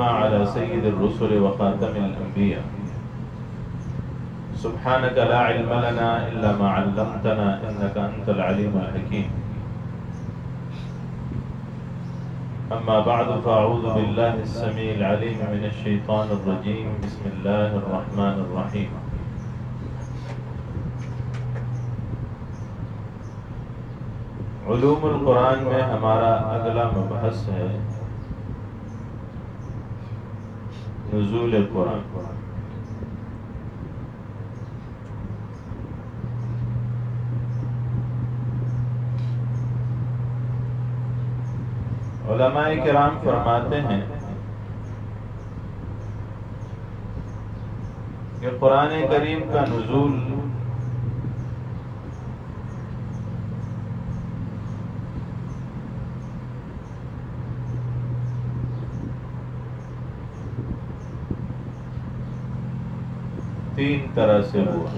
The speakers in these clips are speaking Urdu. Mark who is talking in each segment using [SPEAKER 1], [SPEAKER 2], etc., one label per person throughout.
[SPEAKER 1] على سيد الرسل وخاتم الأنبياء سبحانك لا علم لنا إلا ما علمتنا إنك أنت العليم الحكيم أما بعد فأعوذ بالله السميع العليم من الشيطان الرجيم بسم الله الرحمن الرحيم علوم القرآن میں ہمارا اگلا مبحث ہے نزول قرآن۔ علماء کرام فرماتے ہیں کہ قرآن کریم کا نزول تین طرح سے ہوا۔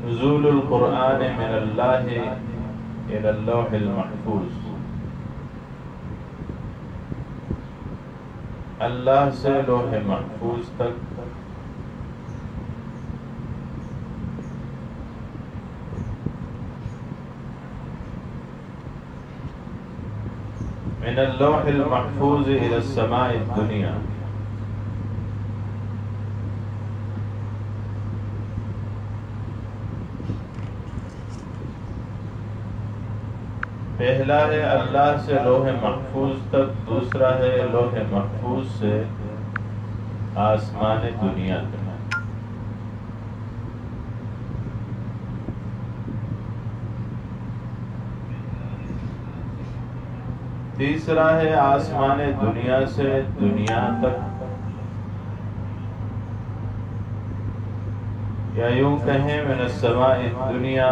[SPEAKER 1] نزول القرآن من اللہ الى اللوح المحفوظ، اللہ سے لوح محفوظ تک من اللوح المحفوظ الى السماء الدنیا، پہلا ہے اللہ سے لوح محفوظ تک، دوسرا ہے لوح محفوظ سے آسمان دنیا تک، تیسرا ہے آسمان دنیا سے دنیا تک، یا یوں کہیں من السماء الدنیا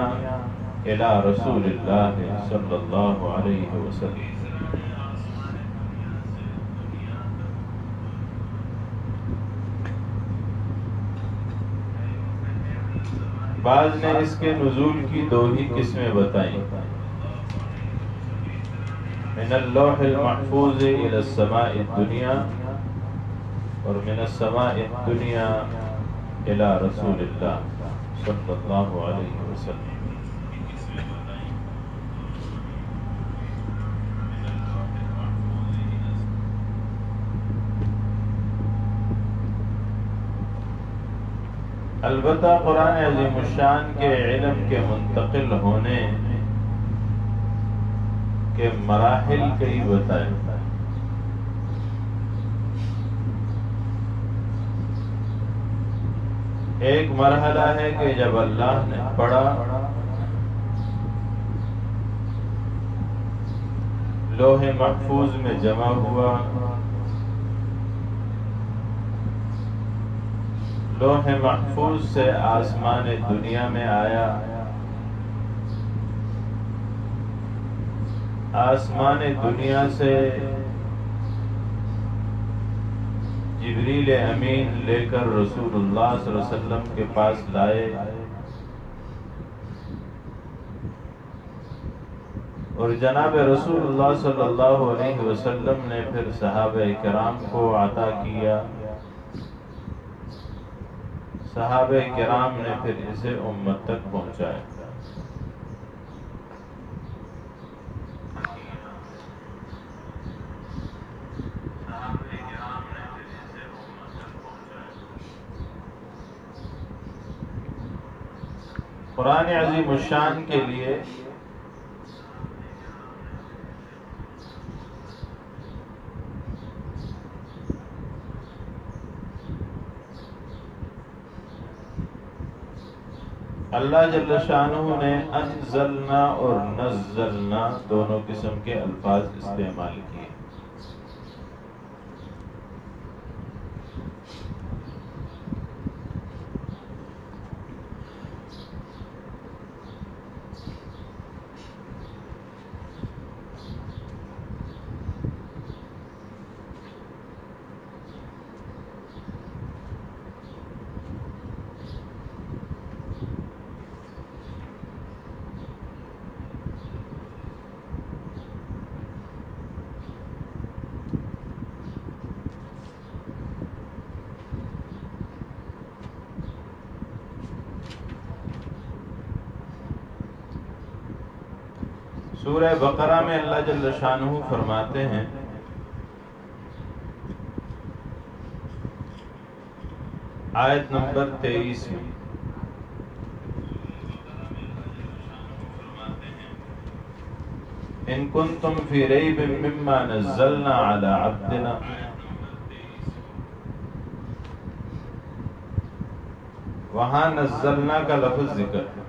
[SPEAKER 1] الى رسول اللہ صلی اللہ علیہ وسلم۔ بعض نے اس کے نزول کی دو ہی قسمیں بتائیں، من اللوح المحفوظ الى السماء الدنیا اور من السماء الدنیا الى رسول اللہ صلی اللہ علیہ وسلم۔ البتہ قرآن عظیم الشان کے علم کے منتقل ہونے کے مراحل کئی بتائے۔ ایک مرحلہ ہے کہ جب اللہ نے پڑھا، لوح محفوظ میں جمع ہوا، لوح محفوظ سے آسمان دنیا میں آیا، آسمان دنیا سے جبریل امین لے کر رسول اللہ صلی اللہ علیہ وسلم کے پاس لائے، اور جناب رسول اللہ صلی اللہ علیہ وسلم نے پھر صحابہ کرام کو عطا کیا، صحابہ کرام نے پھر اسے امت تک پہنچایا۔ قرآن عظیم الشان کے لیے اللہ جل شانہ نے انزلنا اور نزلنا دونوں قسم کے الفاظ استعمال کیے۔ سورہ بقرہ میں اللہ جل شانہ فرماتے ہیں آیت نمبر 23 میں ان کنتم فی ریب مما نزلنا علی عبدنا، وہاں نزلنا کا لفظ ذکر ہے۔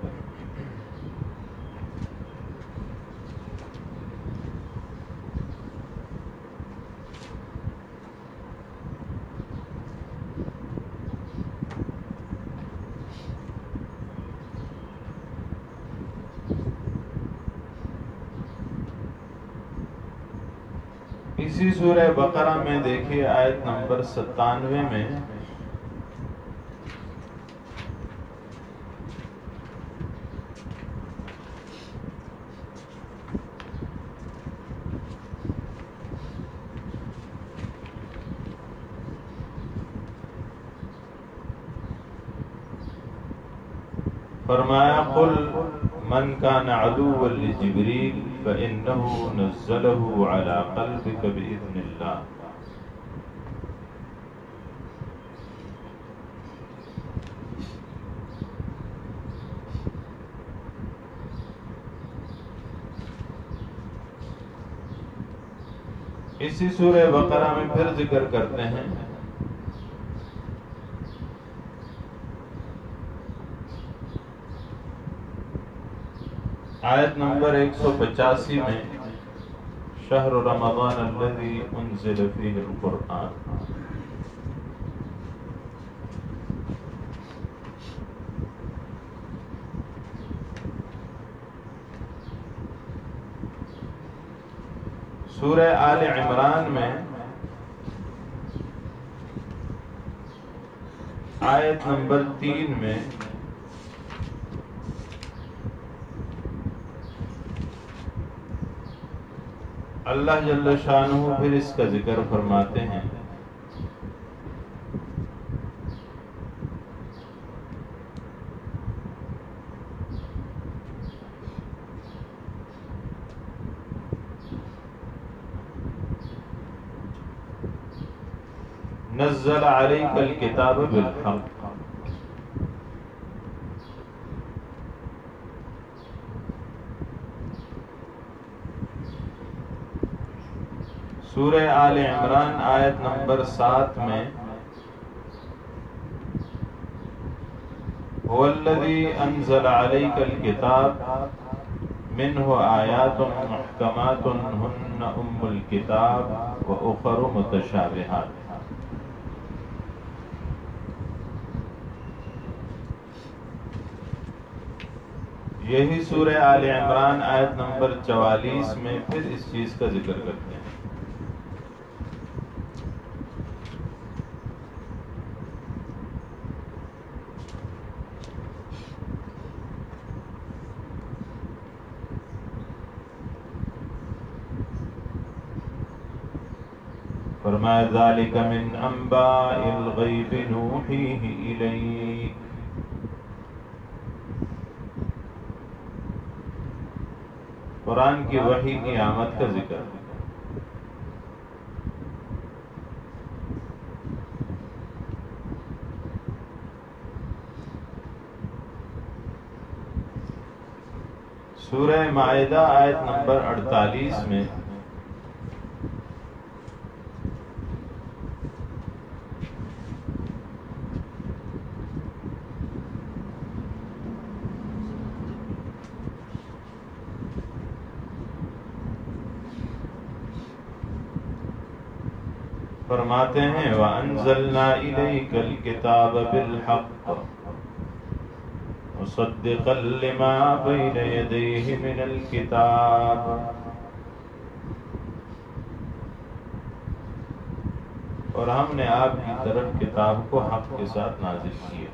[SPEAKER 1] اسی سورہ بقرہ میں دیکھیے آیت نمبر 97 میں فرمایا قل من كان عدوا لجبريل فإنه نزله على قلبك بإذن الله۔ اسی سورہ بقرہ میں پھر ذکر کرتے ہیں آیت نمبر 185 میں شہر رمضان الذی انزل فیہ القرآن، سورہ آل عمران میں آیت نمبر 3 میں اللہ جل شانہ پھر اس کا ذکر فرماتے ہیں نزل علیک الکتاب بالحق، سورہ آل عمران آیت نمبر 7 میں هو الذی انزل علیک الکتاب منہ آیات محکمات ہن ام الکتاب واخر متشابہات۔ یہی سورہ آل عمران آیت نمبر 44 میں پھر اس چیز کا ذکر کرتے ہیں۔ فرمایا ذالک من انباء الغیب نوحیہ الیک، قرآن کی وحی کی آمد کا ذکر۔ سورہ مائدہ آیت نمبر 48 میں فرماتے ہیں وَأَنزَلْنَا إِلَيْكَ الْكِتَابَ بِالْحَقِّ مُصَدِّقًا لِمَا بَيْنَ يَدَيْهِ مِنَ الْكِتَابِ، اور ہم نے آپ کی طرف کتاب کو حق کے ساتھ نازل کیا۔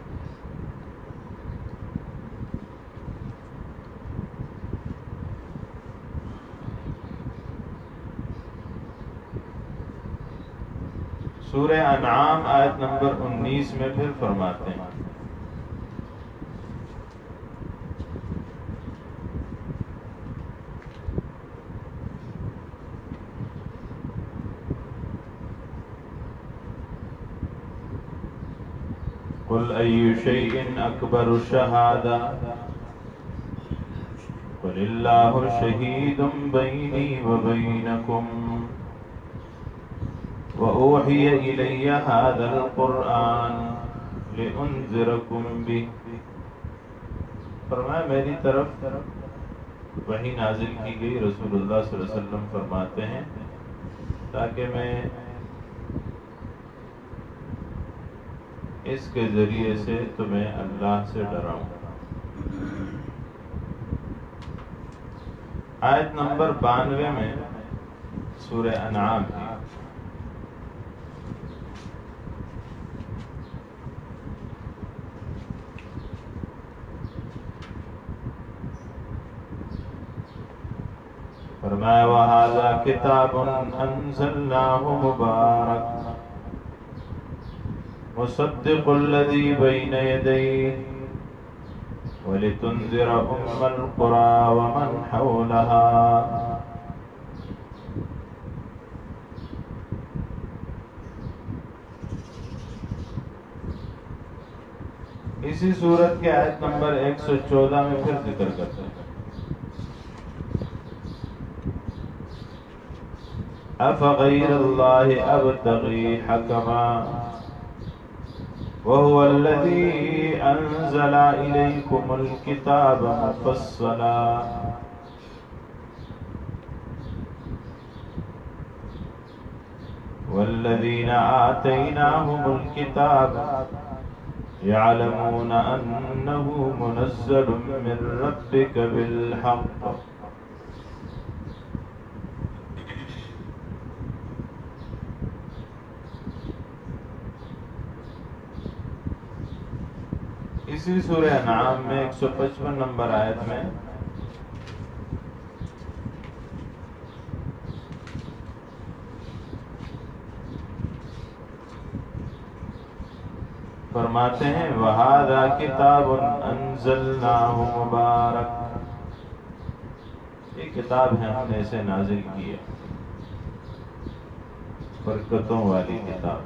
[SPEAKER 1] سورہ انعام آیت نمبر 19 میں پھر فرماتے ہیں قل أي شيء أكبر شهادة قل الله شهيد بيني وبينكم وأوحي إلي هذا القرآن لأنذركم به. فرمایا میری طرف وحی نازل کی گئی، رسول اللہ صلی اللہ علیہ وسلم فرماتے ہیں تاکہ میں اس کے ذریعے سے تمہیں اللہ سے ڈراؤں. آیت نمبر 92 میں سورہ انعام کی. فرمایا وَهَذَا كِتَابٌ أَنزَلْنَاهُ مُبَارَكٌ مُصَدِّقُ الَّذِي بَيْنَ يَدَيْهِ وَلِتُنذِرَ أُمَّ الْقُرَى وَمَنْ حَوْلَهَا. اسی صورت کے آیت نمبر 114 میں پھر ذکر کرتے ہیں أَفَغَيْرَ اللَّهِ أَبْتَغِي حَكَمًا وَهُوَ الَّذِي أَنزَلَ إِلَيْكُمُ الْكِتَابَ مُفَصَّلًا وَالَّذِينَ آتَيْنَاهُمُ الْكِتَابَ يَعْلَمُونَ أَنَّهُ مُنَزَّلٌ مِّن رَّبِّكَ بِالْحَقِّ. اسی سورہ انعام میں 155 نمبر آیت میں فرماتے ہیں وَهَذَا كِتَابٌ أَنزَلْنَاهُ مُبَارَكٌ. یہ کتاب ہے ہم نے اسے نازل کی ہے، برکتوں والی کتاب.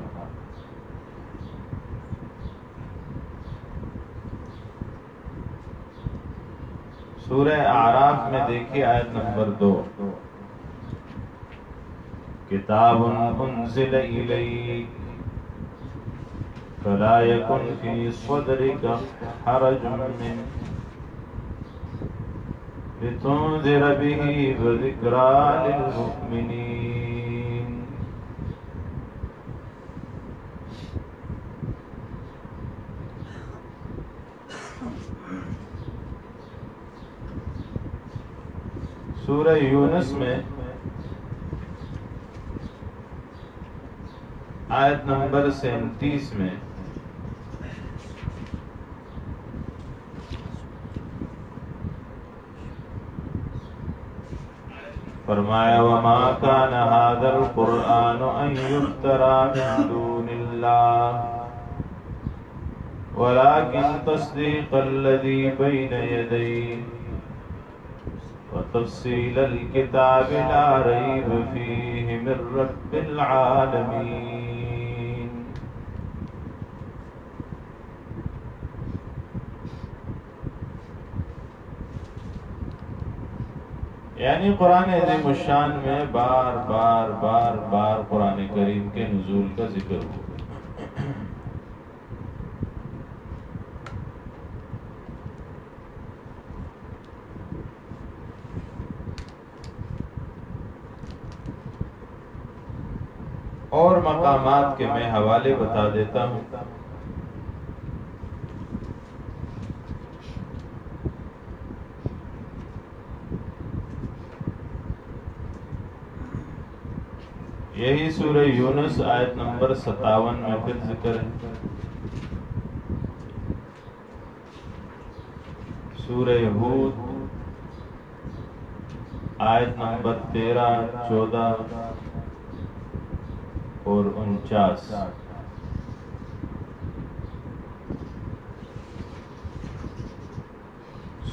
[SPEAKER 1] سورہ اعراف میں دیکھیے آیت نمبر 2 کتاب انزل الیک فلا یکن فی صدرک حرج منہ لتنذر به وذکریٰ للمؤمنین. سورہ یونس میں آیت نمبر 37 میں فرمایا وَمَا كَانَ هَذَا الْقُرْآنُ أَن يُفْتَرَىٰ مِن دُونِ اللَّهِ وَلَٰكِن تَصْدِيقَ الَّذِي بَيْنَ يَدَيْهِ وَتَفْصِيلَ الْكِتَابِ لَا رَيْبَ فِيهِ مِن رَّبِّ الْعَالَمِينَ. یعنی قرآن عظیم الشان میں بار بار قرآن کریم کے نزول کا ذکر ہوا. اور مقامات کے میں حوالے بتا دیتا ہوں. یہی سورہ یونس آیت نمبر 57 میں پھر ذکر ہے. سورہ ہود آیت نمبر 13، 14 اور 49.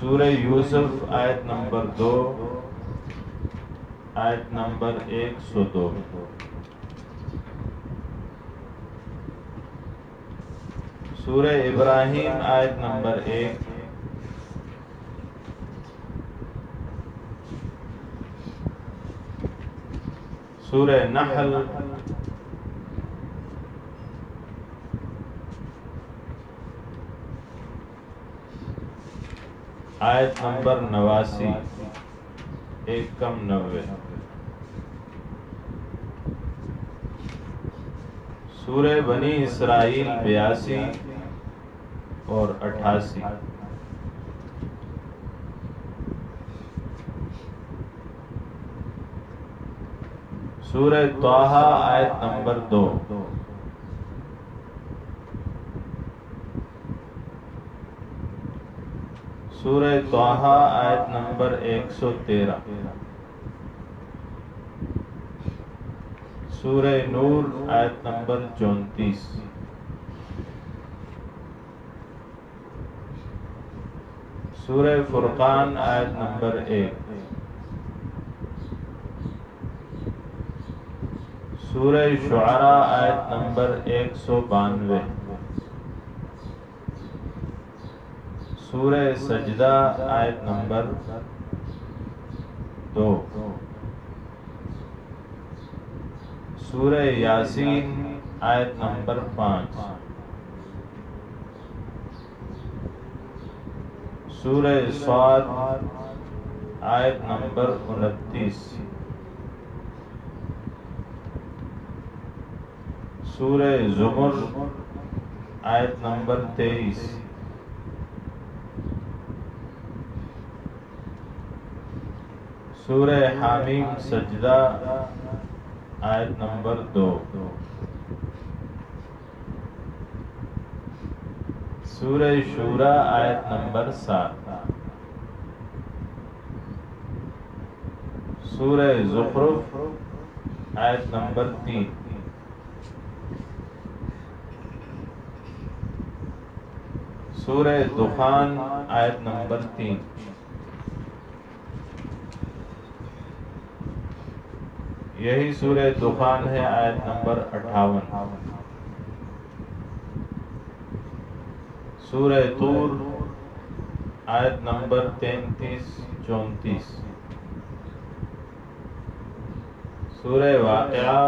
[SPEAKER 1] سورہ یوسف آیت نمبر 2، آیت نمبر 102. سورہ ابراہیم آیت نمبر 1، سورہ نحل آیت نمبر 89، 1 کم 90، سورہ بنی اسرائیل 82 اور 88، سورہ طٰہٰ آیت نمبر 2، سورہ طٰہٰ آیت نمبر 113، سورہ نور آیت نمبر 34، سورہ فرقان آیت نمبر 1، سورہ شعراء آیت نمبر 192، سورہ سجدہ آیت نمبر 2، سورہ یاسین آیت نمبر 5، سورہ صاد آیت نمبر 29، سورہ زمر آیت نمبر 23، سورہ حامیم سجدہ آیت نمبر 2، سورہ شورى آیت نمبر 7، سورہ زخرف آیت نمبر 3، سورہ دخان آیت نمبر 3، یہی سورہ دخان ہے آیت نمبر 58، سورہ طور آیت نمبر 33-34، سورہ واقعہ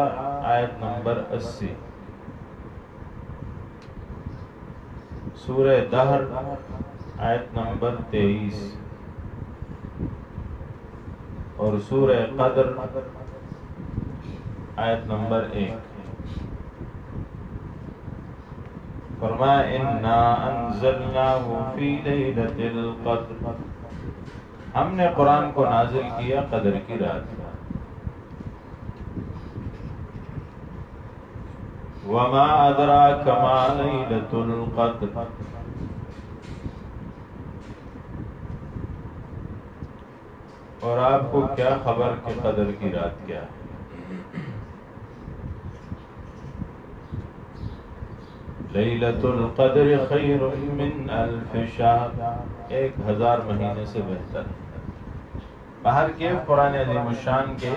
[SPEAKER 1] آیت نمبر 80، سورہ دہر آیت نمبر 23 اور سورہ قدر آیت نمبر 1۔ فرمایا اِنَّا أَنزَلْنَاهُ فِي لَيْلَةِ الْقَدْرِ، ہم نے قرآن کو نازل کیا قدر کی رات میں۔ وَمَا أَدْرَاكَ مَا لَيْلَةُ الْقَدْرِ، اور آپ کو کیا خبر کہ قدر کی رات کیا ہے؟ لیلۃ القدر خیر من الف شہر، 1000 مہینے سے بہتر ہے۔ باہر کے قرآن عظیم الشان کے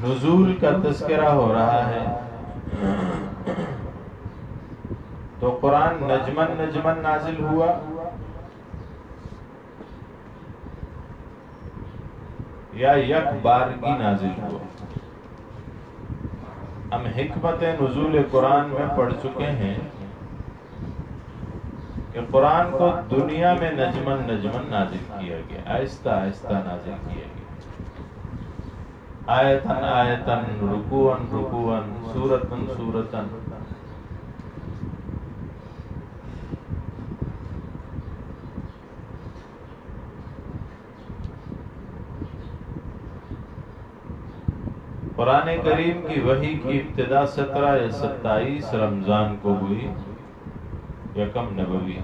[SPEAKER 1] نزول کا تذکرہ ہو رہا ہے، تو قرآن نجمن نجمن نازل ہوا یا یک بارگی نازل ہوا؟ ہم حکمت نزول قرآن میں پڑھ چکے ہیں کہ قرآن کو دنیا میں نجمن نجمن نازل کیا گیا، آہستہ آہستہ نازل کیا گیا، آیتن آیتن، رکوعن رکوعن، سورتن سورتن۔ قرآن کریم کی وحی کی ابتدا 17 یا 27 رمضان کو ہوئی، یکم نبوی،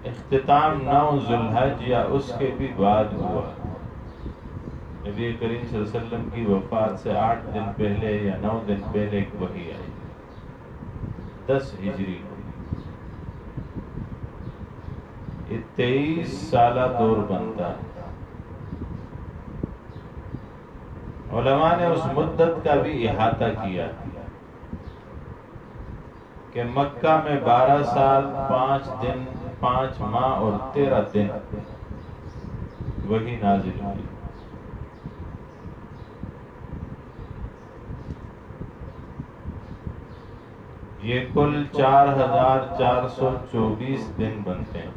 [SPEAKER 1] اختتام 9 ذوالحج یا اس کے بھی بعد ہوا۔ نبی کریم صلی اللہ علیہ وسلم کی وفات سے 8 دن پہلے یا 9 دن پہلے ایک وحی آئی، 10 ہجری کو۔ یہ 23 سالہ دور بنتا ہے، علماء نے اس مدت کا بھی احاطہ کیا کہ مکہ میں 12 سال 5 دن 5 ماہ اور 13 دن وہی نازل ہوئی. یہ کل 4424 دن بنتے ہیں.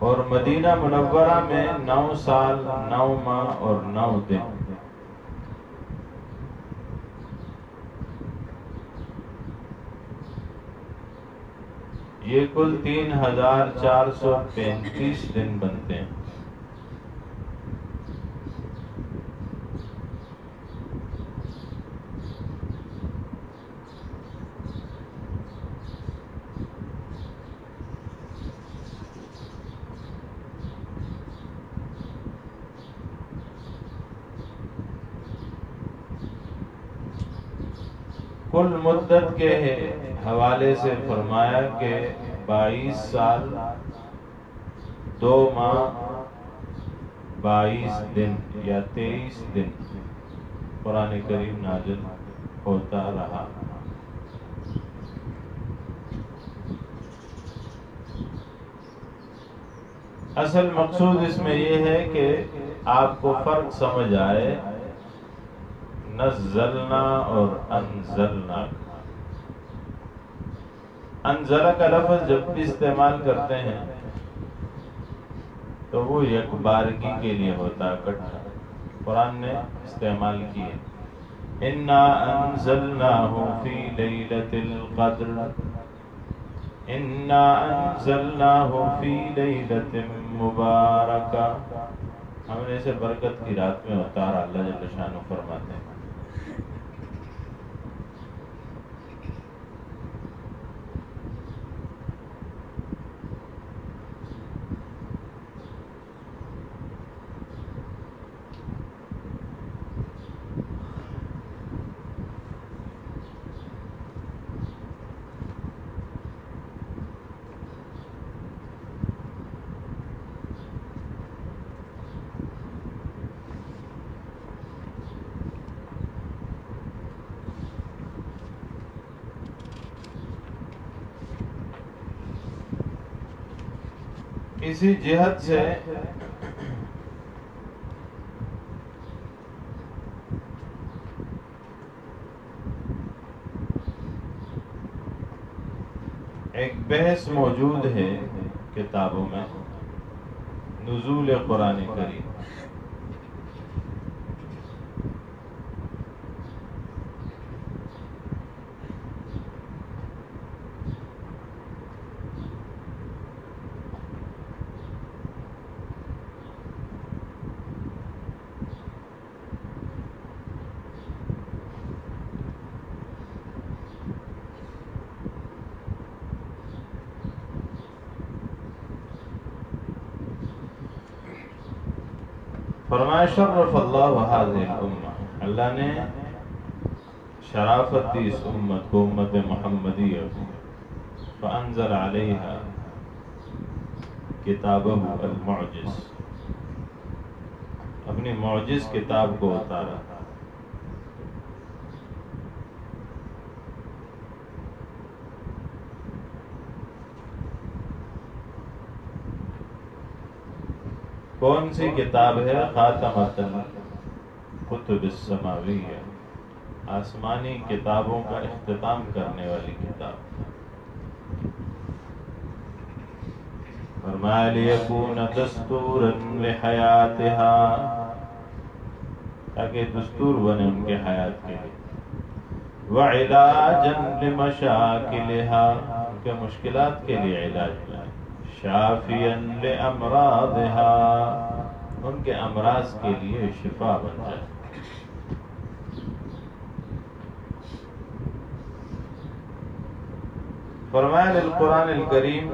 [SPEAKER 1] اور مدینہ منورہ میں 9 سال 9 ماہ اور 9 دن. یہ کل 3435 دن بنتے ہیں. کل مدت کے حوالے سے فرمایا کہ 22 سال 2 ماہ 22 دن یا 23 دن قرآن کریم نازل ہوتا رہا. اصل مقصود اس میں یہ ہے کہ آپ کو فرق سمجھ آئے نزلنا اور انزلنا. انزلہ کا لفظ جب بھی استعمال کرتے ہیں تو وہ یک بارگی کے لیے ہوتا ہے، اکٹھا. قرآن نے استعمال کیے انا انزلناہ فی لیلۃ القدر، انا انزلناہ فی لیلۃ مبارکہ. ہم نے اسے برکت کی رات میں اتارا، اللہ جل شانہ فرماتے ہیں. اسی جہت سے ایک بحث موجود ہے کتابوں میں، نزول قرآن کریم. فرمایا شرف اللہ هذه الامہ، اللہ نے شرافت دی اس امت کو، امت محمدیہ کو. فانزل علیہا کتابہ المعجز، اپنی معجز کتاب کو اتارا. کون سی کتاب ہے؟ خاتمۃ الکتب السماویہ، آسمانی کتابوں کا اختتام کرنے والی کتاب. فرمایا لیکون دستورا لحیاتها، تاکہ دستور بنے ان کے حیات کے لیے. وعلاجا لمشاکلها، ان کے مشکلات کے لیے علاج بنے. شافیا لامراضها، ان کے امراض کے لیے شفا بن جائے. فرمایا للقرآن الکریم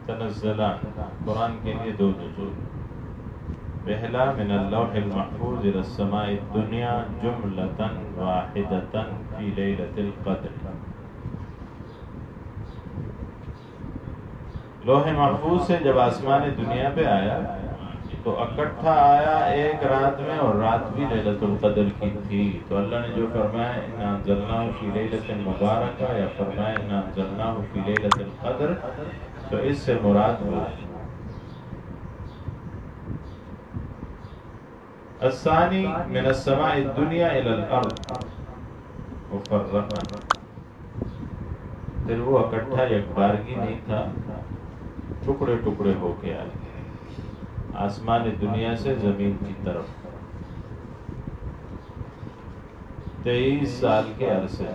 [SPEAKER 1] تنزلان، قرآن کے لیے 2 نزول. پہلا من اللوح المحفوظ الى السماء الدنیا جملة واحدة فی لیلۃ القدر، لوح محفوظ سے جب آسمان دنیا پہ آیا تو اکٹھا آیا ایک رات میں، اور رات بھی لیلۃ القدر کی تھی۔ تو اللہ نے جو فرمایا انا انزلناہ فی لیلۃ مبارکہ، یا فرمایا انا انزلناہ فی لیلۃ القدر، تو اس سے مراد وہ الثانی من السماء الدنیا الی الارض مفرقا، پھر وہ اکٹھا یکبارگی نہیں تھا، ٹکڑے ٹکڑے ہو کے آئے آسمان دنیا سے زمین کی طرف 23 سال کے عرصے۔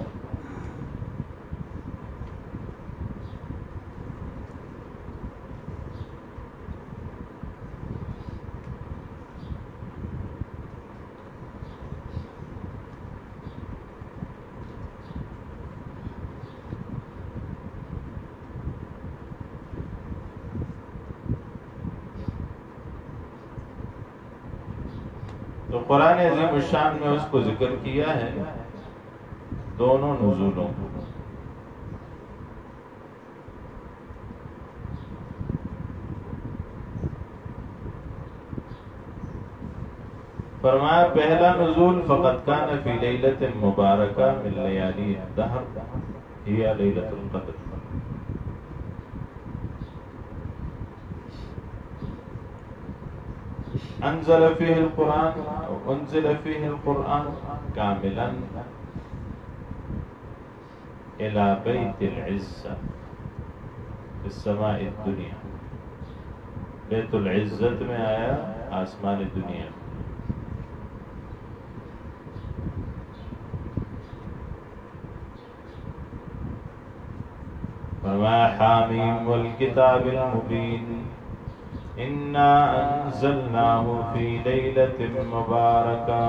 [SPEAKER 1] تو قرآن عظیم الشان میں اس کو ذکر کیا ہے دونوں نزولوں کو۔ فرمایا پہلا نزول فقط کان فی لیلۃ مبارکہ من لیالی الدہر ہی لیلۃ القدر، انزل فیہ القرآن او انزل فیہ القرآن کاملا الى بیت العزہ فی السماء الدنیا، بیت العزت میں آیا آسمان دنیا۔ فرمایا حامیم والکتاب المبین انا انزلناہ فی لیلۃ مبارکہ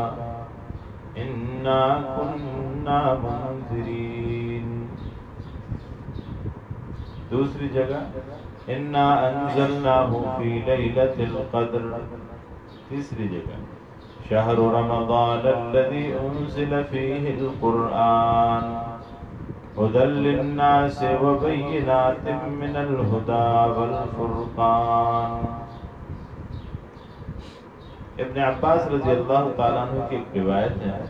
[SPEAKER 1] انا کننا منذرین۔ دوسری جگہ انا انزلناہ فی لیلۃ القدر۔ تیسری جگہ شہر رمضان الذی انزل فیہ القرآن هدى للناس وبينات من الهدى والفرقان۔ ابن عباس رضی اللہ تعالیٰ عنہ کی ایک روایت ہے،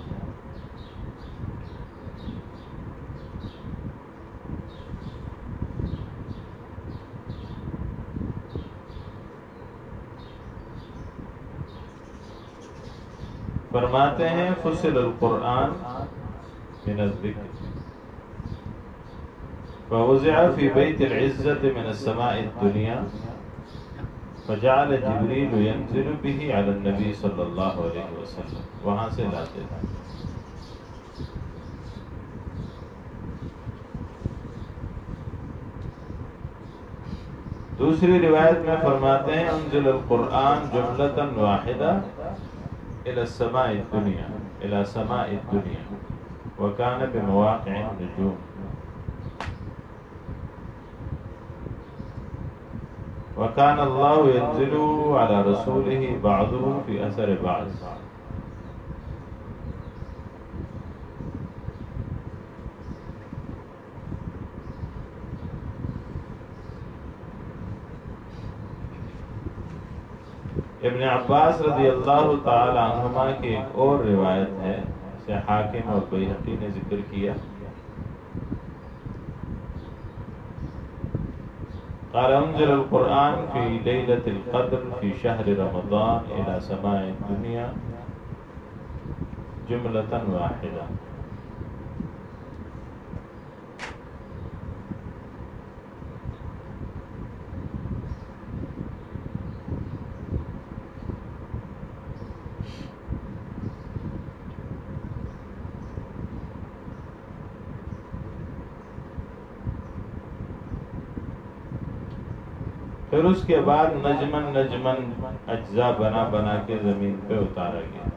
[SPEAKER 1] فرماتے ہیں فصل القرآن من الذکر فوضع في بيت العزة من السماء الدنيا فجعل جبريل ينزل به على النبي صلى الله عليه وسلم۔ وہاں سے لاتے ہیں۔ دوسری روایت میں فرماتے ہیں انزل القرآن جملة واحدة إلى السماء الدنيا إلى سماء الدنيا وكان بمواقع النجوم، وكان الله ينزل على رسوله بعضه في أثر بعض۔ ابن عباس رضی اللہ تعالی عنہما کی ایک اور روایت ہے، اسے حاکم اور بیہقی نے ذکر کیا، قال انزل القرآن في ليلة القدر في شهر رمضان إلى سماء الدنيا جملة واحدة۔ پھر اس کے بعد نجمن نجمن اجزاء بنا بنا کے زمین پہ اتارا گیا۔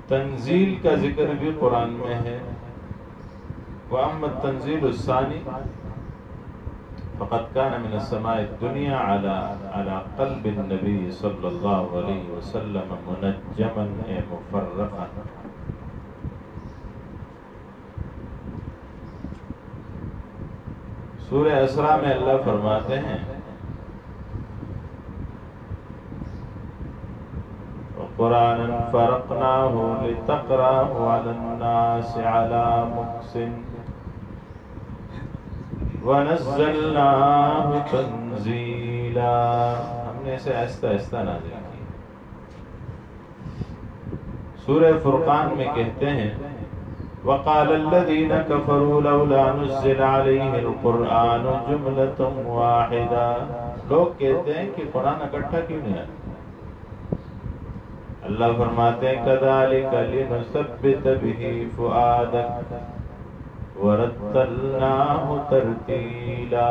[SPEAKER 1] تنزیل کا ذکر بھی قرآن میں ہے، وَأَمَّا التَّنزِيلُ الثَّانِي فَقَدْ كَانَ مِنَ السَّمَاءِ الدُّنْيَا عَلَى قَلْبِ النَّبِيِّ صلی اللہ علیہ وسلم مُنَجَّمًا مُفَرَّقًا۔ سورہ اسراء میں اللہ فرماتے ہیں قرآن فرقناہ لتقرأہ علی الناس علی مکث ونزلناہ تنزیلا، ہم نے اسے آہستہ آہستہ نازل کیا۔ سورہ فرقان میں کہتے ہیں وقال الذین کفروا لولا نزل علیہ القرآن جملۃ واحدہ، لوگ کہتے ہیں کہ قرآن اکٹھا کیوں نہیں آتا؟ اللہ فرماتے ہیں کذالک لنثبت بہ فؤادک ورتلناہ ترتیلا۔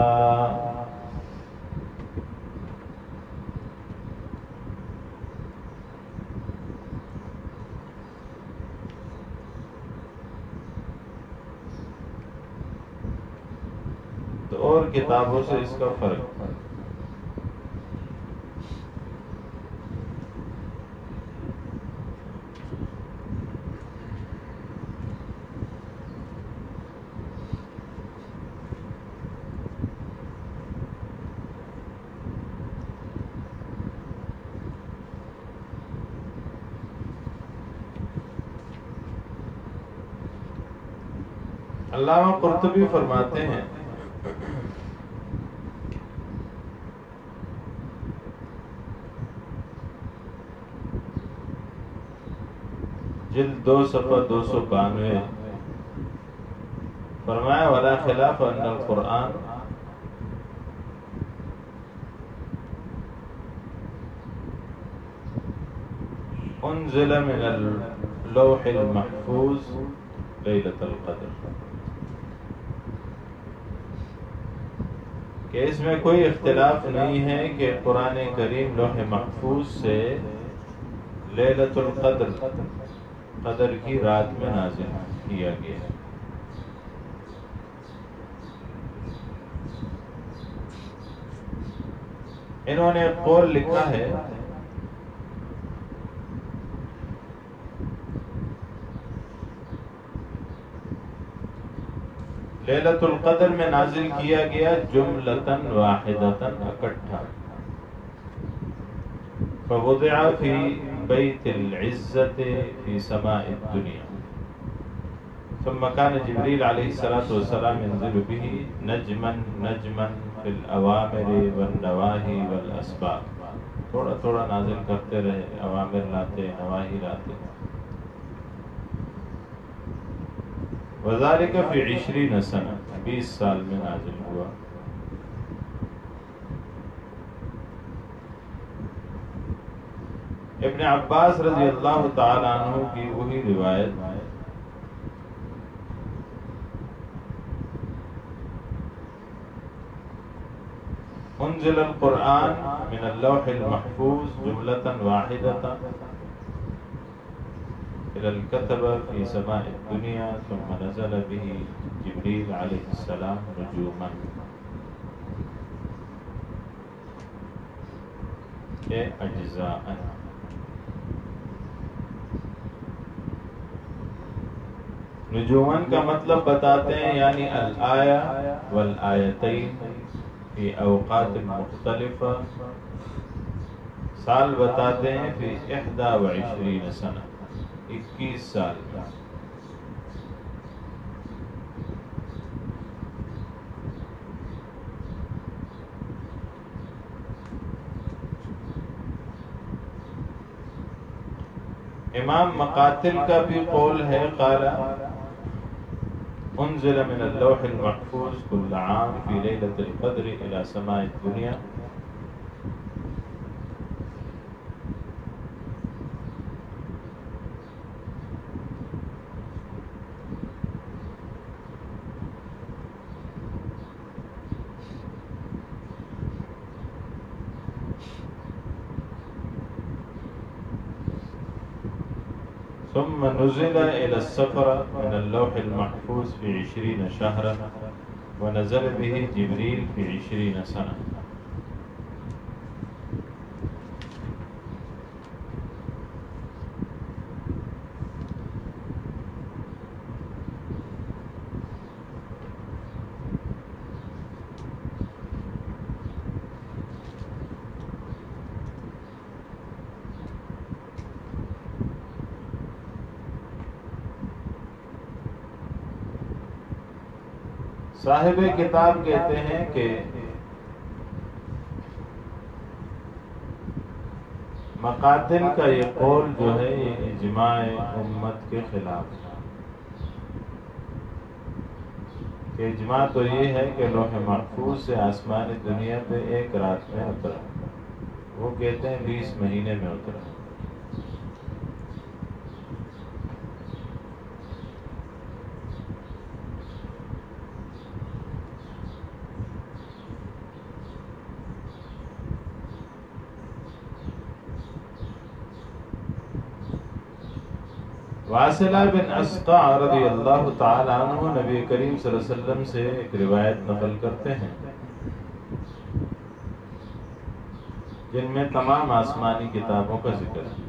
[SPEAKER 1] تو اور کتابوں سے اس کا فرق، علامہ قرطبی فرماتے ہیں جلد 2 صفحہ 292، فرمایا ولا خلاف ان القرآن انزل من اللوح المحفوظ لیلۃ القدر، کہ اس میں کوئی اختلاف نہیں ہے کہ قرآن کریم لوح محفوظ سے لیلۃ القدر، قدر کی رات میں نازل کیا گیا۔ انہوں نے قول لکھا ہے لیلۃ القدر میں نازل کیا گیا جملتاً واحدتاً، اکٹھا، فوضع فی بیت العزت فی سماء الدنیا، ثم كان جبریل علیہ السلام ينزل به نجما نجما فی الاوامر والنواہی والاسباب، تھوڑا تھوڑا نازل کرتے رہے، اوامر لاتے نواہی لاتے، وذالک فی 20 سنہ، 20 سال میں نازل ہوا۔ ابن عباس رضی اللہ تعالی عنہ کی وہی روایت انزل القرآن من اللوح المحفوظ جملة واحدة إلى الكتبة في سماء الدنيا ثم نزل به جبريل عليه السلام نجوما، أجزاء۔ نجومن کا مطلب بتاتے ہیں یعنی الآیہ والآیتین فی اوقات مختلفہ، سال بتاتے ہیں فی 21 سنہ، 21 سال میں۔ امام مقاتل کا بھی قول ہے قال انزل من اللوح المحفوظ كل عام في ليلة القدر إلى سماء الدنيا، ثم نزل إلى السفر من اللوح المحفوظ في 20 شهرا ونزل به جبريل في 20 سنة۔ صاحب کتاب کہتے ہیں کہ مقاتل کا یہ قول جو ہے یہ اجماع امت کے خلاف ہے، کہ اجماع تو یہ ہے کہ لوح محفوظ سے آسمان دنیا پہ ایک رات میں اترا، وہ کہتے ہیں 20 مہینے میں اترا۔ واصلہ بن اسقع رضی اللہ تعالی عنہ نبی کریم صلی اللہ علیہ وسلم سے ایک روایت نقل کرتے ہیں جن میں تمام آسمانی کتابوں کا ذکر ہے۔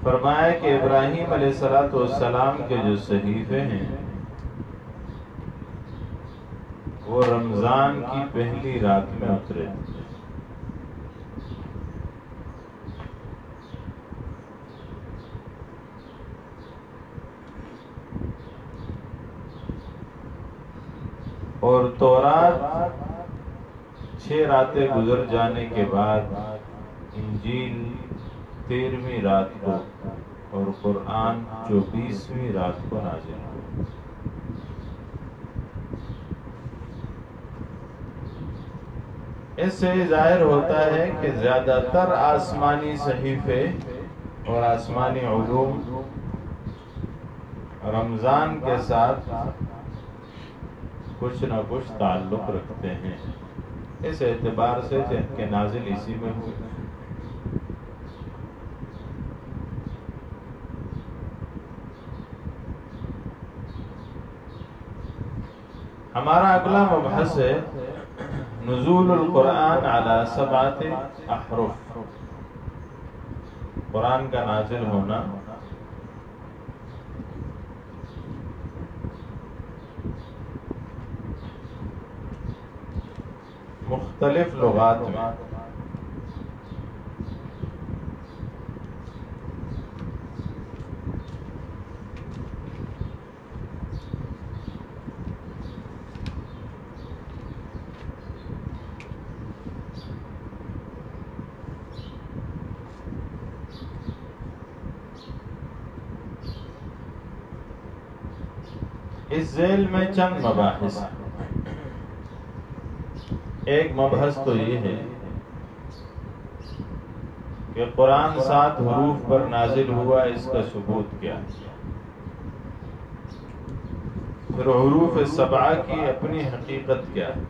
[SPEAKER 1] فرمایا کہ ابراہیم علیہ السلام کے جو صحیفے ہیں وہ رمضان کی پہلی رات میں اترے، اور تورات 6 راتیں گزر جانے کے بعد انجیل 13ویں رات کو اور قرآن 24ویں رات کو نازل ہوا۔ اس سے ظاہر ہوتا ہے کہ زیادہ تر آسمانی صحیفے اور آسمانی علوم رمضان کے ساتھ کچھ نہ کچھ تعلق رکھتے ہیں، اس اعتبار سے جن کے نازل اسی میں ہوئے۔ ہمارا اگلا مبحث ہے نزول القرآن علی 7 احرف، قرآن کا نازل ہونا مختلف لغات میں۔ اس ذیل میں چند مباحث ہیں۔ ایک مبحث تو یہ ہے کہ قرآن 7 حروف پر نازل ہوا، اس کا ثبوت کیا ہے، پھر حروف 7 کی اپنی حقیقت کیا ہے،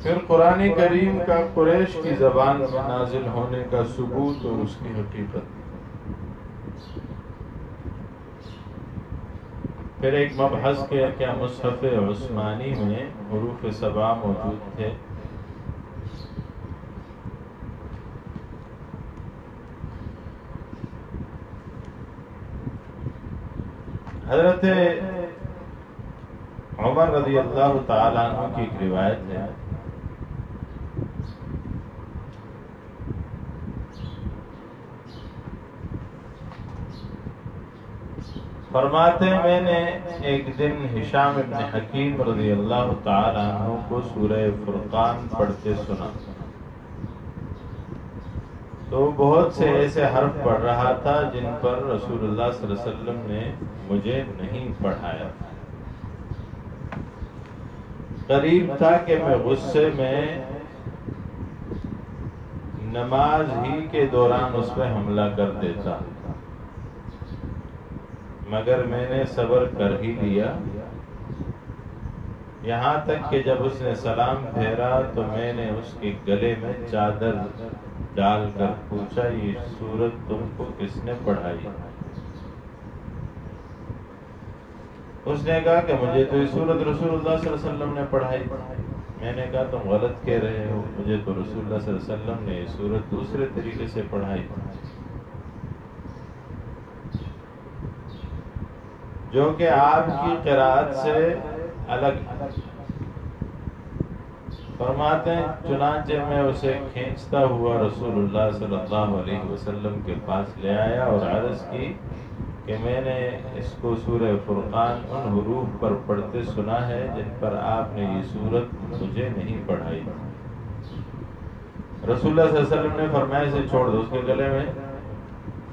[SPEAKER 1] پھر قرآن کریم کا قریش کی زبان میں نازل ہونے کا ثبوت اور اس کی حقیقت، پھر ایک مبحث کیا کیا مصحف عثمانی میں حروف 7 موجود تھے، حضرت عمر رضی اللہ تعالی عنہ کی ایک روایت ہے، فرماتے ہیں میں نے ایک دن ہشام ابن حکیم رضی اللہ تعالی عنہ کو سورہ فرقان پڑھتے سنا، تو بہت سے ایسے حرف پڑھ رہا تھا جن پر رسول اللہ صلی اللہ علیہ وسلم نے مجھے نہیں پڑھایا، قریب تھا کہ میں غصے میں نماز ہی کے دوران اس پہ حملہ کر دیتا، مگر میں نے صبر کر ہی لیا، یہاں تک کہ جب اس نے سلام پھیرا تو میں نے اس کے گلے میں چادر ڈال کر پوچھا یہ سورت تم کو کس نے پڑھائی؟ اس نے کہا کہ مجھے تو یہ سورت رسول اللہ صلی اللہ علیہ وسلم نے پڑھائی۔ میں نے کہا تم غلط کہہ رہے ہو، مجھے تو رسول اللہ صلی اللہ علیہ وسلم نے یہ سورت دوسرے طریقے سے پڑھائی جو کہ آپ کی قرأت سے الگ ہے۔ فرماتے ہیں چنانچہ میں اسے کھینچتا ہوا رسول اللہ صلی اللہ علیہ وسلم کے پاس لے آیا اور عرض کی کہ میں نے اس کو سورہ فرقان ان حروف پر پڑھتے سنا ہے جن پر آپ نے یہ سورت مجھے نہیں پڑھائی۔ رسول اللہ صلی اللہ علیہ وسلم نے فرمایا اسے چھوڑ دو، اس کے گلے میں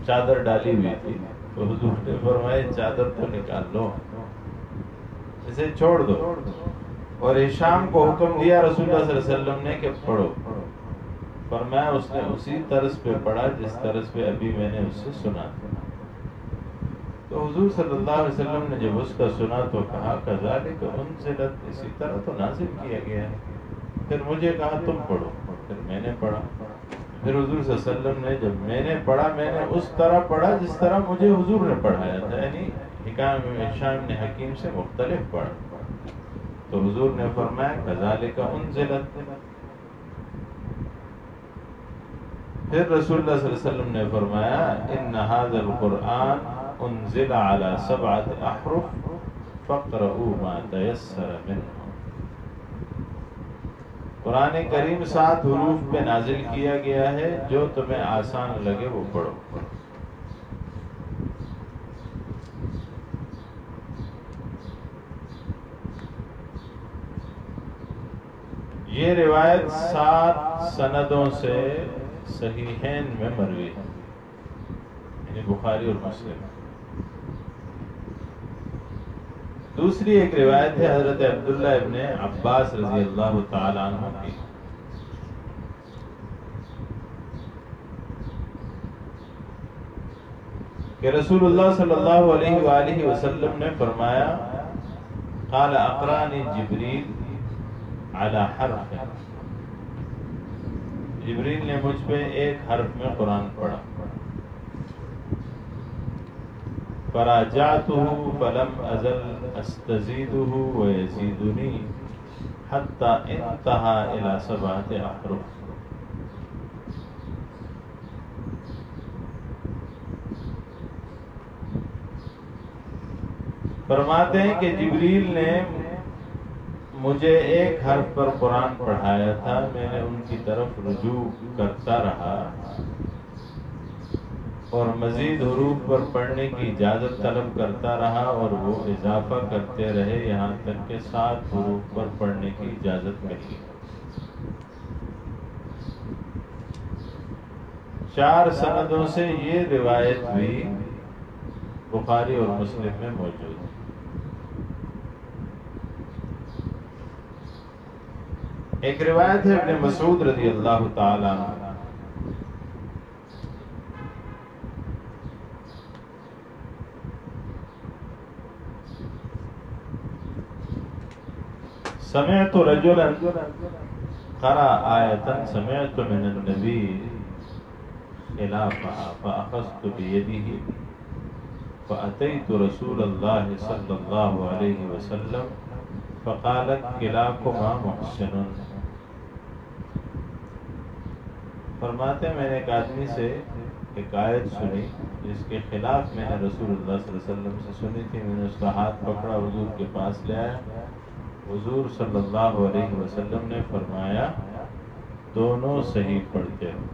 [SPEAKER 1] چادر ڈالی ہوئی تھی، تو حضور نے فرمایا چادر تو نکال لو، اسے چھوڑ دو۔ اور ہشام کو حکم دیا رسول اللہ صلی اللہ علیہ وسلم نے کہ پڑھو، فرمایا اس نے اسی طرز پہ پڑھا جس طرز پہ ابھی میں نے اس سے سنا تھا۔ تو حضور صلی اللہ علیہ وسلم نے جب اس کا سنا تو کہا کذالک انزلت، اسی طرح تو نازل کیا گیا ہے۔ پھر مجھے کہا تم پڑھو، پھر میں نے پڑھا۔ پھر حضور صلی اللہ علیہ وسلم نے جب میں نے پڑھا، میں نے اس طرح پڑھا جس طرح مجھے حضور نے پڑھایا تھا، یعنی ہشام نے حکیم سے مختلف پڑھا۔ تو حضور نے فرمایا کذالک انزلت۔ پھر رسول اللہ صلی اللہ علیہ وسلم نے فرمایا ان ھذا القرآن انزل علی 7 احرف فاقرؤوا ما تیسر منہ۔ قرآن کریم 7 حروف پہ نازل کیا گیا ہے، جو تمہیں آسان لگے وہ پڑھو۔ یہ روایت 7 سندوں سے صحیحین میں مروی ہے، یعنی بخاری اور مسلم۔ دوسری ایک روایت ہے حضرت عبداللہ ابن عباس رضی اللہ تعالیٰ عنہ کی، کہ رسول اللہ صلی اللہ علیہ وآلہ وسلم نے فرمایا قال اقرانی جبریل علی حرف، جبریل نے مجھ پہ ایک حرف میں قرآن پڑھا۔ فراجعته فلم ازل استزیدہ ویزیدنی حتی انتہا الی 7 احرف۔ فرماتے ہیں کہ جبریل نے مجھے ایک حرف پر قرآن پڑھایا تھا، میں نے ان کی طرف رجوع کرتا رہا اور مزید حروف پر پڑھنے کی اجازت طلب کرتا رہا، اور وہ اضافہ کرتے رہے یہاں تک کہ 7 حروف پر پڑھنے کی اجازت ملی۔ 4 سندوں سے یہ روایت بھی بخاری اور مسلم میں موجود ہے۔ ایک روایت ہے ابن مسعود رضی اللہ تعالیٰ عنہ، سمعت رجلا قرأ آیة سمعت من النبی خلافها فأخذت بيده فأتيت رسول الله صلی اللہ علیہ وسلم فقالت كلاكما محسن۔ فرماتے ہیں میں نے ایک آدمی سے ایک آیت سنی جس کے خلاف میں نے رسول اللہ صلی اللہ علیہ وسلم سے سنی تھی، میں نے اس کا ہاتھ پکڑا، حضور کے پاس لے آیا، حضور صلی اللہ علیہ وسلم نے فرمایا دونوں صحیح پڑھتے ہو۔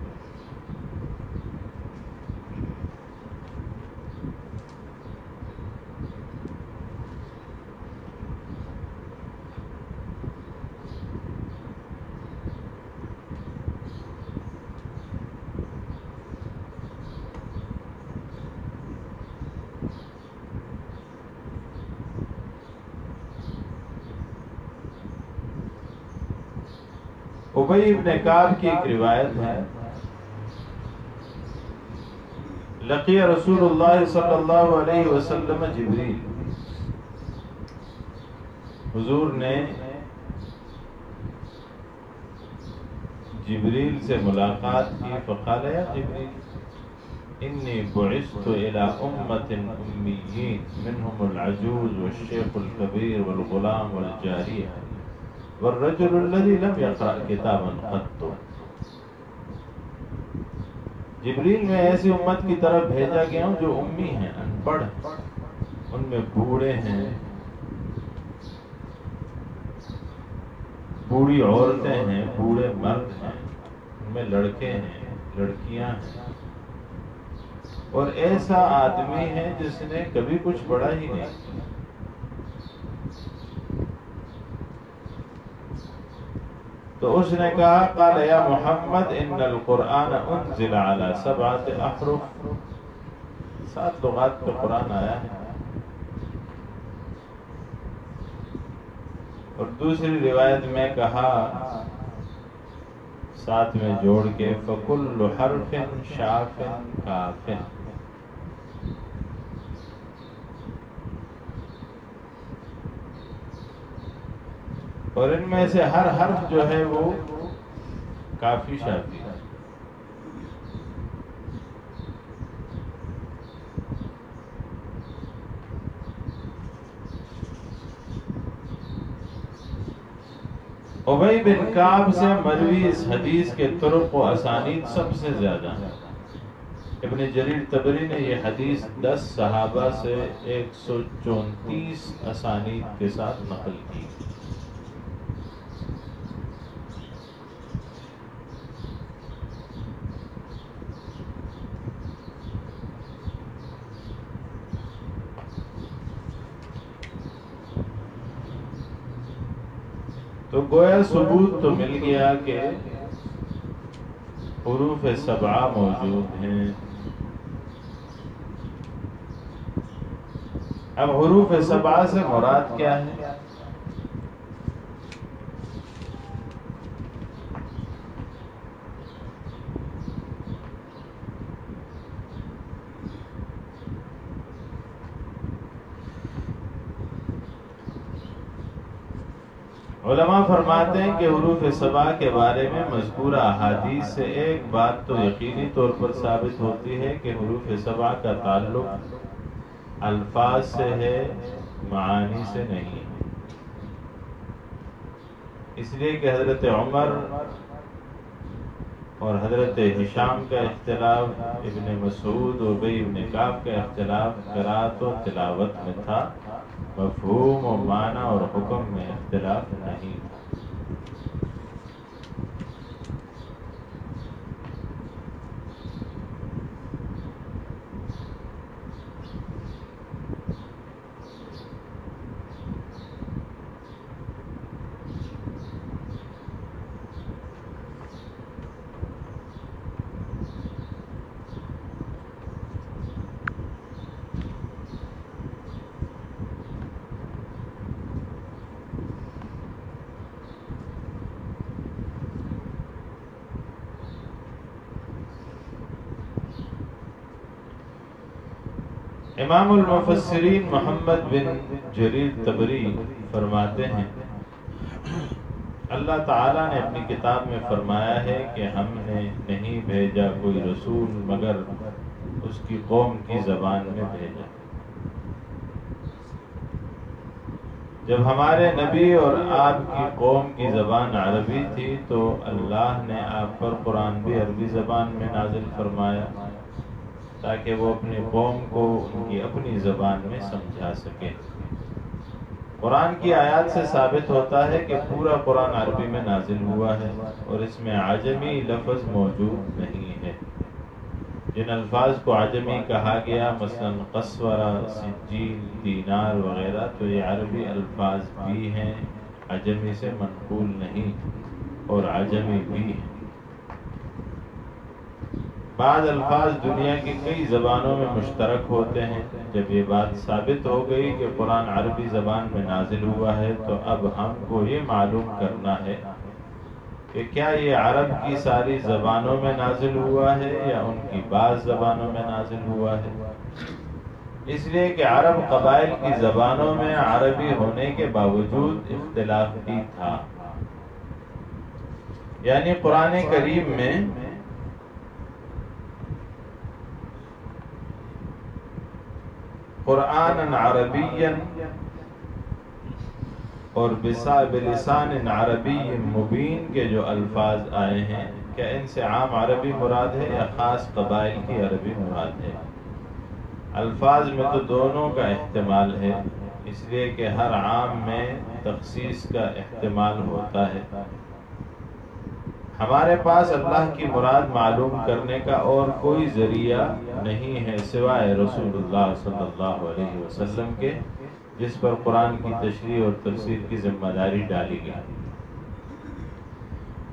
[SPEAKER 1] ابی ابن کعب کی ایک روایت ہے، لقی رسول اللہ صلی اللہ علیہ وسلم جبریل، حضور نے جبریل سے ملاقات کی، فقال یا جبریل انی بعثت الى امت امیین منهم العجوز والشیخ الکبیر والغلام والجاریہ والرجل الذي لم يقرأ كتابا قط۔ جبریل میں ایسی امت کی طرف بھیجا گیا ہوں جو امی ہیں، ان پڑھ ہیں، ان میں بوڑھے ہیں، بوڑھی عورتیں ہیں، بوڑھے مرد ہیں، ان میں لڑکے ہیں، لڑکیاں ہیں، اور ایسا آدمی ہے جس نے کبھی کچھ پڑھا ہی نہیں۔ تو اس نے کہا قال یا محمد ان القرآن انزل علی 7 احرف، 7 لغات پہ قرآن آیا ہے۔ اور دوسری روایت میں کہا ساتھ میں جوڑ کے فَكُلُّ حَرْفٍ شَافٍ كَافٍ، اور ان میں سے ہر حرف جو ہے وہ کافی شافی ہے۔ ابی بن کعب سے مروی اس حدیث کے طرق و اسانید سب سے زیادہ ہیں۔ ابن جریر طبری نے یہ حدیث 10 صحابہ سے 134 اسانید کے ساتھ نقل کی۔ تو گویا ثبوت تو مل گیا کہ حروف 7 موجود ہیں۔ اب حروف 7 سے مراد کیا ہے؟ علماء فرماتے ہیں کہ حروف 7 کے بارے میں مذکورہ احادیث سے ایک بات تو یقینی طور پر ثابت ہوتی ہے کہ حروف 7 کا تعلق الفاظ سے ہے، معانی سے نہیں۔ اس لیے کہ حضرت عمر اور حضرت ہشام کا اختلاف، ابن مسعود اور ابی ابن کعب کا اختلاف قرأت و تلاوت میں تھا، مفہوم و معنی اور حکم میں اختلاف نہیں تھا۔ امام المفسرین محمد بن جریر طبری فرماتے ہیں اللہ تعالیٰ نے اپنی کتاب میں فرمایا ہے کہ ہم نے نہیں بھیجا کوئی رسول مگر اس کی قوم کی زبان میں بھیجا۔ جب ہمارے نبی اور آپ کی قوم کی زبان عربی تھی تو اللہ نے آپ پر قرآن بھی عربی زبان میں نازل فرمایا تاکہ وہ اپنی قوم کو ان کی اپنی زبان میں سمجھا سکے۔ قرآن کی آیات سے ثابت ہوتا ہے کہ پورا قرآن عربی میں نازل ہوا ہے اور اس میں عجمی لفظ موجود نہیں ہے۔ جن الفاظ کو عجمی کہا گیا مثلا قسورہ، سجیل، دینار وغیرہ، تو یہ عربی الفاظ بھی ہیں، عجمی سے منقول نہیں اور عجمی بھی ہیں۔ بعض الفاظ دنیا کی کئی زبانوں میں مشترک ہوتے ہیں۔ جب یہ بات ثابت ہو گئی کہ قرآن عربی زبان میں نازل ہوا ہے تو اب ہم کو یہ معلوم کرنا ہے کہ کیا یہ عرب کی ساری زبانوں میں نازل ہوا ہے یا ان کی بعض زبانوں میں نازل ہوا ہے۔ اس لیے کہ عرب قبائل کی زبانوں میں عربی ہونے کے باوجود اختلاف بھی تھا، یعنی قرآن کریم میں قرآن عربی اور بلسان عربی مبین کے جو الفاظ آئے ہیں، کیا ان سے عام عربی مراد ہے یا خاص قبائل کی عربی مراد ہے؟ الفاظ میں تو دونوں کا احتمال ہے، اس لیے کہ ہر عام میں تخصیص کا احتمال ہوتا ہے۔ ہمارے پاس اللہ کی مراد معلوم کرنے کا اور کوئی ذریعہ نہیں ہے سوائے رسول اللہ صلی اللہ علیہ وسلم کے، جس پر قرآن کی تشریح اور تفسیر کی ذمہ داری ڈالی گئی۔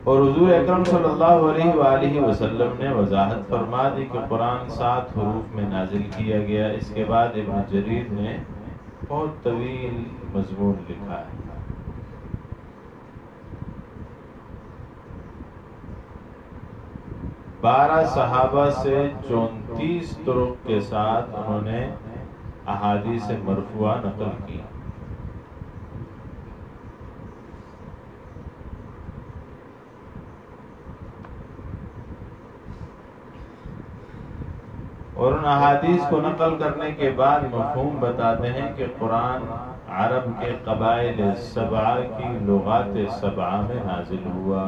[SPEAKER 1] اور حضور اکرم صلی اللہ علیہ وآلہ وسلم نے وضاحت فرما دی کہ قرآن 7 حروف میں نازل کیا گیا۔ اس کے بعد ابن جریر نے بہت طویل مضمون لکھا ہے۔ 12 صحابہ سے 34 طرق کے ساتھ انہوں نے احادیث مرفوعہ نقل کی۔ اور ان احادیث کو نقل کرنے کے بعد مفہوم بتاتے ہیں کہ قرآن عرب کے قبائل 7 کی لغات 7 میں نازل ہوا،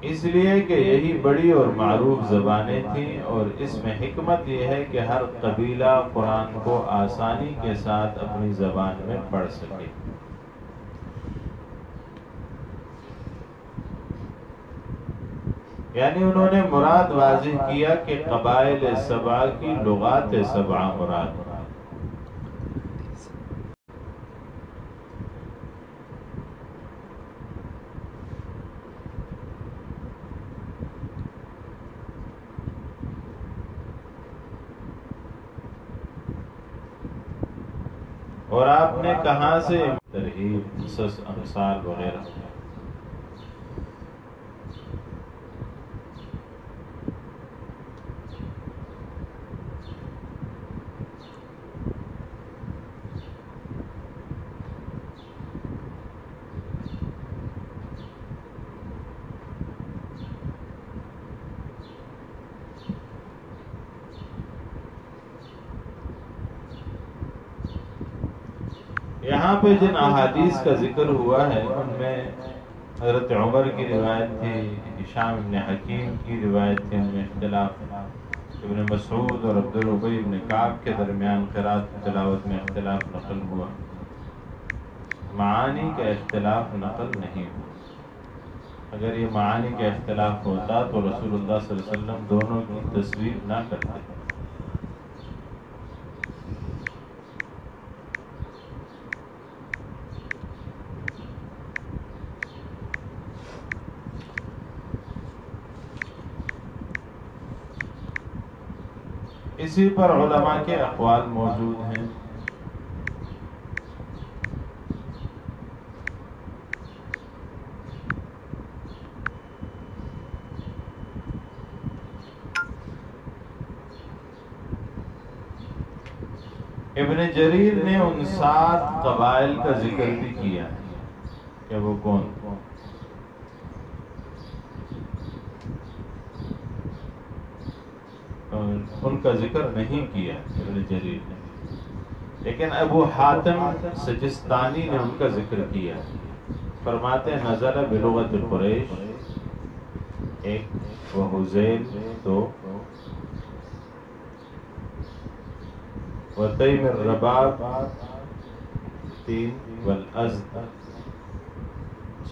[SPEAKER 1] اس لیے کہ یہی بڑی اور معروف زبانیں تھیں، اور اس میں حکمت یہ ہے کہ ہر قبیلہ قرآن کو آسانی کے ساتھ اپنی زبان میں پڑھ سکے۔ یعنی انہوں نے مراد واضح کیا کہ قبائل 7 کی لغات 7 مراد۔ اور آپ نے کہاں سے ترہیب، قصص، امثال وغیرہ؟ یہاں پہ جن احادیث کا ذکر ہوا ہے ان میں حضرت عمر کی روایت تھی، ہشام ابن حکیم کی روایت تھی، ان میں اختلاف، ابن مسعود اور عبدالربی ابن کعب کے درمیان قرأت تلاوت میں اختلاف نقل ہوا، معانی کا اختلاف نقل نہیں ہوا۔ اگر یہ معانی کا اختلاف ہوتا تو رسول اللہ صلی اللہ علیہ وسلم دونوں کی تصویر نہ کرتے۔ اسی پر علماء کے اقوال موجود ہیں۔ ابن جریر نے ان 7 قبائل کا ذکر بھی کیا ہے کہ وہ کون؟ ان کا ذکر نہیں کیا ابن جریر نے، لیکن ابو حاتم سجستانی نے ان کا ذکر کیا۔ فرماتے ہیں نزل بلغت قریش 1 وحزیل 2 وتیم الرباب 3 والازد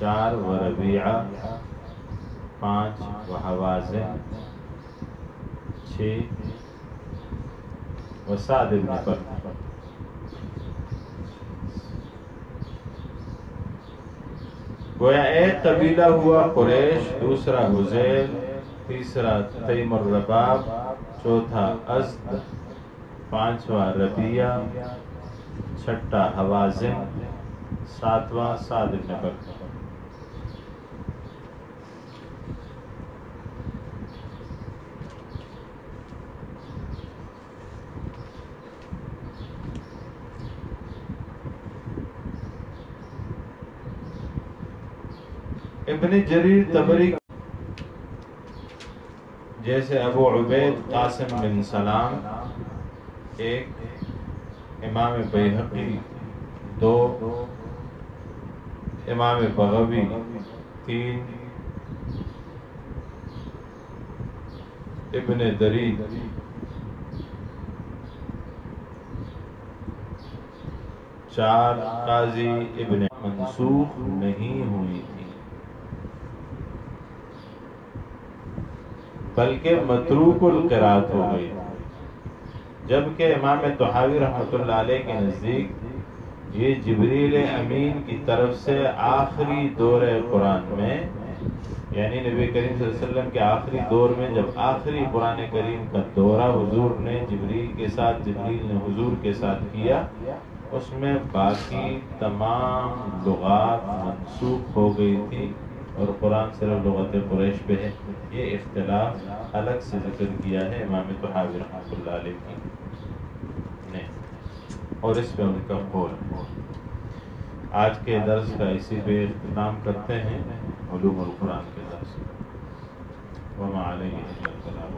[SPEAKER 1] 4 وربیعہ 5 وحوازن 6 وسعد بن بکر۔ گویا ایک قبیلہ ہوا قریش، دوسرا حذیل، تیسرا تیم الرباب، چوتھا ازد، 5واں ربیعہ، 6واں حوازن، 7واں سعد بن بکر۔ ابن جریر طبری جیسے ابو عبید قاسم بن سلام 1، امام بیہقی 2، امام بغوی 3، ابن درید 4 قاضی ابن منسوخ نہیں ہوئی تھی، بلکہ متروک القراءت ہو گئی، جبکہ امام طحاوی رحمۃ اللہ علیہ کے نزدیک یہ جبریل امین کی طرف سے آخری دور قرآن میں، یعنی نبی کریم صلی اللہ علیہ وسلم کے آخری دور میں جب آخری قرآن کریم کا دورہ حضور نے جبریل نے حضور کے ساتھ کیا، اس میں باقی تمام لغات منسوخ ہو گئی تھی اور قرآن صرف لغت قریش پہ ہے۔ یہ اختلاف الگ سے ذکر کیا ہے امام طحاوی رحمۃ اللہ علیہ نے، اور اس پہ ان کا قول ہے۔ آج کے درس کا اسی پہ اختتام کرتے ہیں، علوم القرآن کے درس۔ وما علیہ الا البلاغ۔